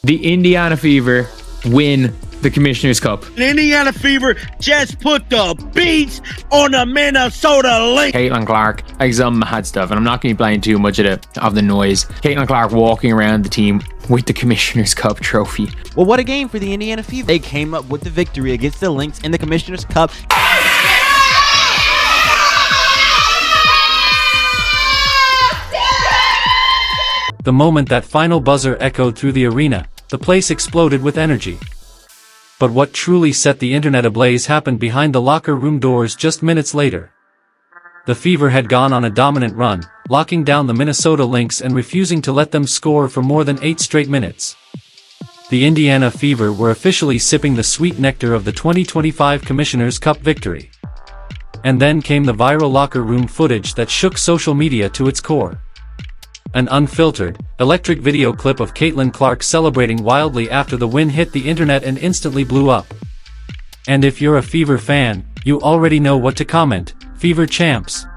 The Indiana Fever win the Commissioner's Cup. The Indiana Fever just put the beats on the Minnesota Lynx. Caitlin Clark, like some mad stuff, and I'm not going to be playing too much of the noise. Caitlin Clark walking around the team with the Commissioner's Cup trophy. Well, what a game for the Indiana Fever. They came up with the victory against the Lynx in the Commissioner's Cup. The moment that final buzzer echoed through the arena, the place exploded with energy. But what truly set the internet ablaze happened behind the locker room doors just minutes later. The Fever had gone on a dominant run, locking down the Minnesota Lynx and refusing to let them score for more than 8 straight minutes. The Indiana Fever were officially sipping the sweet nectar of the 2025 Commissioner's Cup victory. And then came the viral locker room footage that shook social media to its core. An unfiltered, electric video clip of Caitlin Clark celebrating wildly after the win hit the internet and instantly blew up. And if you're a Fever fan, you already know what to comment: Fever champs.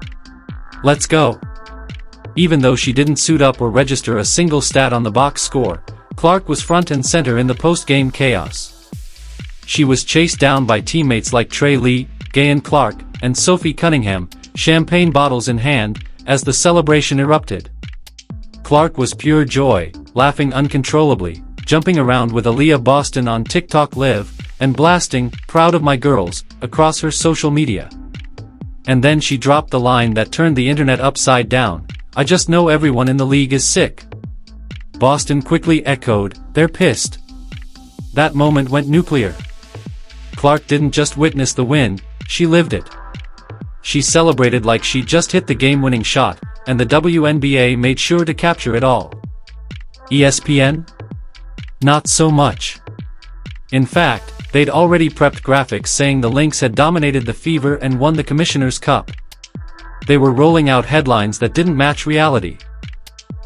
Let's go. Even though she didn't suit up or register a single stat on the box score, Clark was front and center in the post-game chaos. She was chased down by teammates like Trey Lee, Gayan Clark, and Sophie Cunningham, champagne bottles in hand, as the celebration erupted. Clark was pure joy, laughing uncontrollably, jumping around with Aliyah Boston on TikTok Live, and blasting "Proud of my girls" across her social media. And then she dropped the line that turned the internet upside down: "I just know everyone in the league is sick." Boston quickly echoed, "They're pissed." That moment went nuclear. Clark didn't just witness the win, she lived it. She celebrated like she just hit the game-winning shot, and the WNBA made sure to capture it all. ESPN? Not so much. In fact, they'd already prepped graphics saying the Lynx had dominated the Fever and won the Commissioner's Cup. They were rolling out headlines that didn't match reality.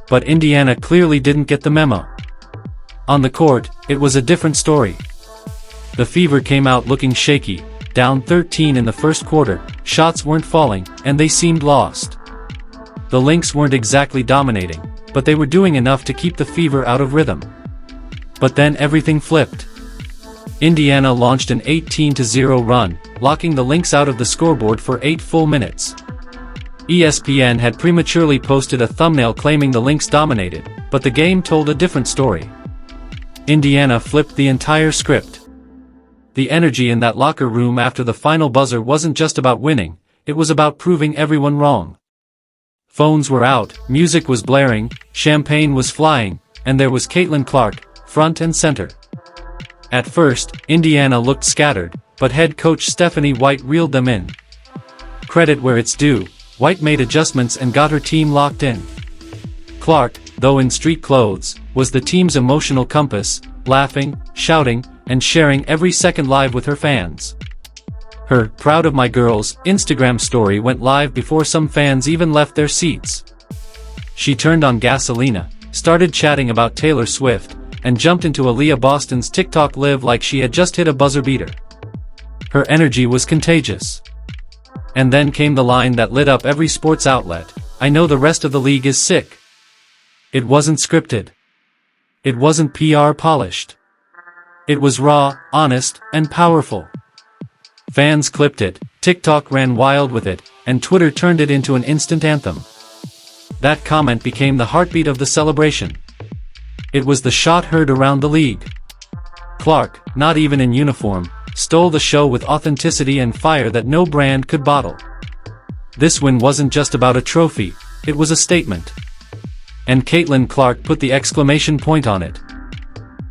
But Indiana clearly didn't get the memo. On the court, it was a different story. The Fever came out looking shaky, down 13 in the first quarter, shots weren't falling, and they seemed lost. The Lynx weren't exactly dominating, but they were doing enough to keep the Fever out of rhythm. But then everything flipped. Indiana launched an 18-0 run, locking the Lynx out of the scoreboard for 8 full minutes. ESPN had prematurely posted a thumbnail claiming the Lynx dominated, but the game told a different story. Indiana flipped the entire script. The energy in that locker room after the final buzzer wasn't just about winning, it was about proving everyone wrong. Phones were out, music was blaring, champagne was flying, and there was Caitlin Clark, front and center. At first, Indiana looked scattered, but head coach Stephanie White reeled them in. Credit where it's due, White made adjustments and got her team locked in. Clark, though in street clothes, was the team's emotional compass, laughing, shouting, and sharing every second live with her fans. Her "Proud of my girls" Instagram story went live before some fans even left their seats. She turned on Gasolina, started chatting about Taylor Swift, and jumped into Aliyah Boston's TikTok Live like she had just hit a buzzer beater. Her energy was contagious. And then came the line that lit up every sports outlet: "I know the rest of the league is sick." It wasn't scripted. It wasn't PR polished. It was raw, honest, and powerful. Fans clipped it, TikTok ran wild with it, and Twitter turned it into an instant anthem. That comment became the heartbeat of the celebration. It was the shot heard around the league. Clark, not even in uniform, stole the show with authenticity and fire that no brand could bottle. This win wasn't just about a trophy, it was a statement. And Caitlin Clark put the exclamation point on it.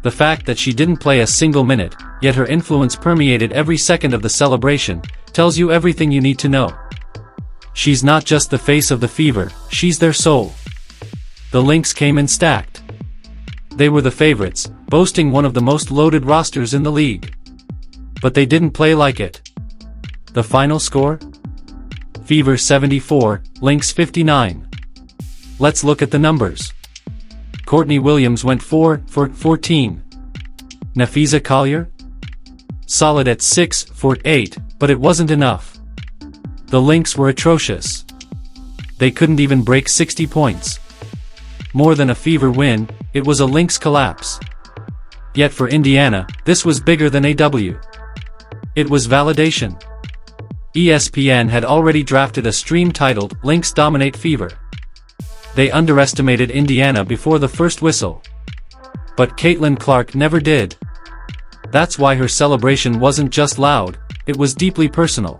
The fact that she didn't play a single minute, yet her influence permeated every second of the celebration, tells you everything you need to know. She's not just the face of the Fever, she's their soul. The Lynx came in stacked. They were the favorites, boasting one of the most loaded rosters in the league. But they didn't play like it. The final score? Fever 74, Lynx 59. Let's look at the numbers. Courtney Williams went 4 for 14. Napheesa Collier? Solid at 6 for 8, but it wasn't enough. The Lynx were atrocious. They couldn't even break 60 points. More than a Fever win, it was a Lynx collapse. Yet for Indiana, this was bigger than a W. It was validation. ESPN had already drafted a stream titled Lynx Dominate Fever. They underestimated Indiana before the first whistle. But Caitlin Clark never did. That's why her celebration wasn't just loud, it was deeply personal.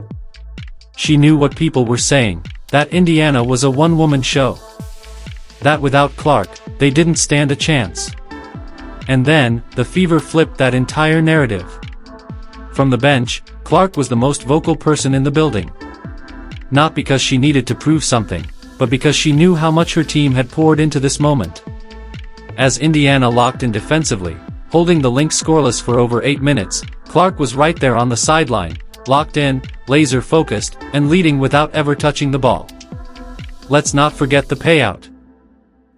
She knew what people were saying, that Indiana was a one-woman show. That without Clark, they didn't stand a chance. And then, the Fever flipped that entire narrative. From the bench, Clark was the most vocal person in the building. Not because she needed to prove something, but because she knew how much her team had poured into this moment. As Indiana locked in defensively, holding the Lynx scoreless for over 8 minutes, Clark was right there on the sideline, locked in, laser-focused, and leading without ever touching the ball. Let's not forget the payout.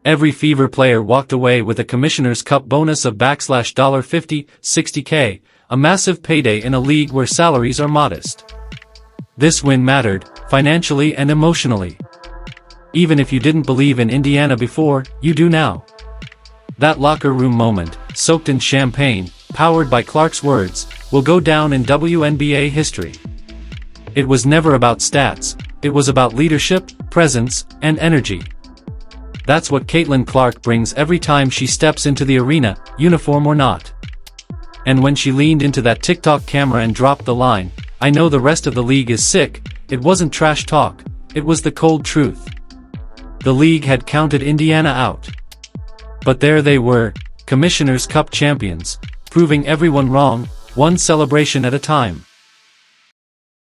Every Fever player walked away with a Commissioner's Cup bonus of $50, $60K, a massive payday in a league where salaries are modest. This win mattered, financially and emotionally. Even if you didn't believe in Indiana before, you do now. That locker room moment, soaked in champagne, powered by Clark's words, will go down in WNBA history. It was never about stats, it was about leadership, presence, and energy. That's what Caitlin Clark brings every time she steps into the arena, uniform or not. And when she leaned into that TikTok camera and dropped the line, "I know the rest of the league is sick," it wasn't trash talk, it was the cold truth. The league had counted Indiana out. But there they were, Commissioner's Cup champions, proving everyone wrong, one celebration at a time.